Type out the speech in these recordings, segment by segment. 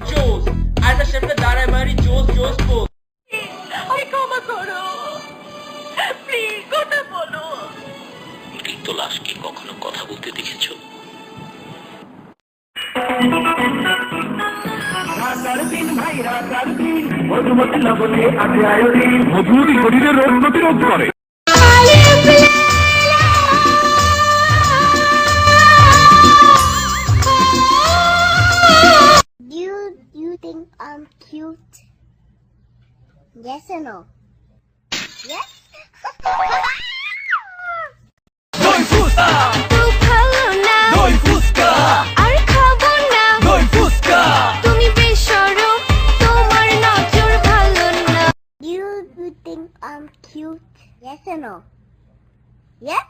জোস আয়নার সামনে দাঁড়ায় মারি জোস জোস পোজ। আরে ক্ষমা করো প্লিজ, কথা বলো। মৃত লাশকে কখনো কথা বলতে দেখেছো? মধুমতি শরীরের রোগ প্রতিরোধ করে। Do you think I'm cute? Yes or no? Yes? দই ফুসকা, তুই ভালো না, দই ফুসকা, আর খাবো না। দই ফুসকা। তুমি বেশরম, তোমার নজর ভালো না। Do you think I'm cute? Yes or no? Yes?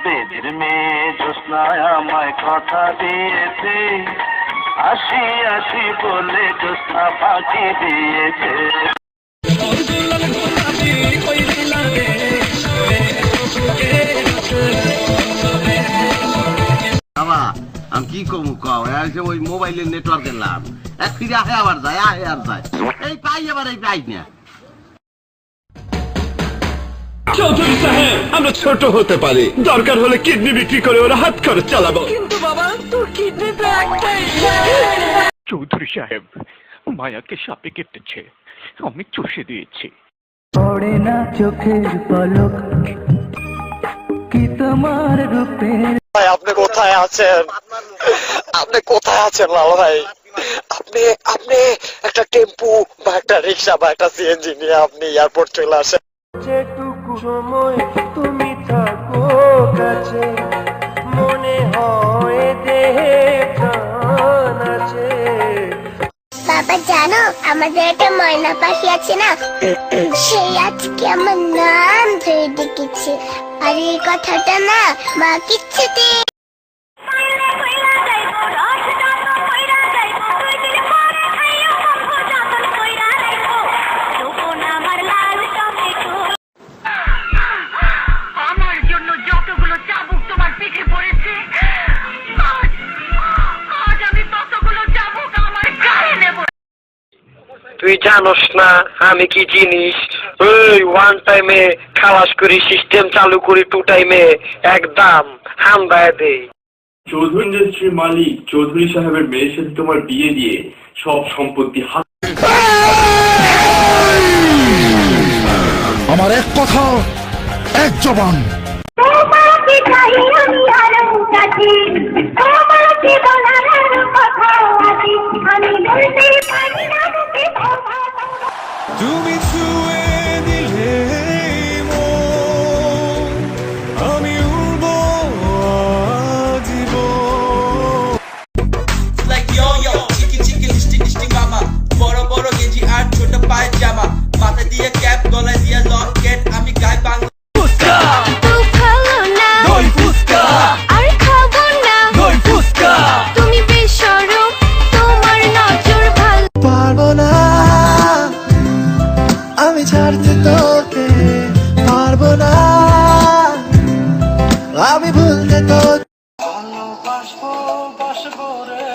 বেদের মেয়ে জ্যোৎস্নায় আমায় কথা দিয়েছে, আসি আসি বলে জ্যোৎস্না ফাঁকি দিয়েছে। বাবা আমি কি কমু কও ওই মোবাইলের নেটওয়ার্ক এলাম এক ফিরে আহে আবার যায় আহে আর যায় এই পাই আবার এই পাই না। চৌধুরী সাহেব আমরা ছোট হতে পারি, দরকার হলে কিডনি বিক্রি করে ওরা হাত খরচ চালাবো। কিন্তু বাবা তোর কিডনি তো একটাই। চৌধুরী সাহেব মায়াকে সাপে কেটেছে, আমি চষে দিয়েছি। পড়ে না চোখের পলক কি তোমার রূপের। ভাই আপনি কোথায় আছেন? আপনি কোথায় আছেন লাল ভাই? আপনি আপনি একটা টেম্পু বা একটা রিক্সা বা একটা সিএনজি নিয়ে আপনি এয়ারপোর্ট চলে আসেন। যেটুকু সময় তুমি থাকো কাছে মনে হয় দেহে প্রাণ আছে। বাবা জানো আমাদের একটা ময়না পাখি আছে না, সেই আজকে আমার নাম ধরে ডেকেছে। আর এই কথাটা না মা কিচ্ছুতে আমার জন্য যতগুলো চাবুক তোমার পিঠে পড়েছে, আজ আমি ততগুলো চাবুক আমার গায়ে নেব। তুই জানোস না আমি কি জিনিস? ওই ওয়ান টাইমে খালাস করি, সিস্টেম চালু করি, টু টাইমে একদম হামদায় দেই। চৌধুরী ইন্ডাস্ট্রির মালিক চৌধুরী সাহেবের মেয়ের সাথে তোমার বিয়ে দিয়ে সব সম্পত্তি হাত। আমার এক কথা এক জবান। তোমাকে চাই আমি আর মুখাছি, তোমাকে বলার কথা আছে, আমি বলতে পারি না মুখে কথা। তুমি ছুঁয়ে দিলে আমি উড়বো জীবন। Like yo yo চিকি চিকি লিস্টি লিস্টি মামা, বড় বড় গেঞ্জি আর ছোট পায়ের জামা, মাথায় দিয়ে ক্যাপ গলায় দিয়ে লকেট, আমি গাই বাংলা। তুই ভালো না, দই ফুসকা, আর খাবো না। দই ফুসকা। তুমি বেশরম, তোমার নজর ভালো। পারবো না আমি ছাড়তে তোকে, পারবো না আমি ভুলতে তোকে। ভালোবাসবো বাসবো রে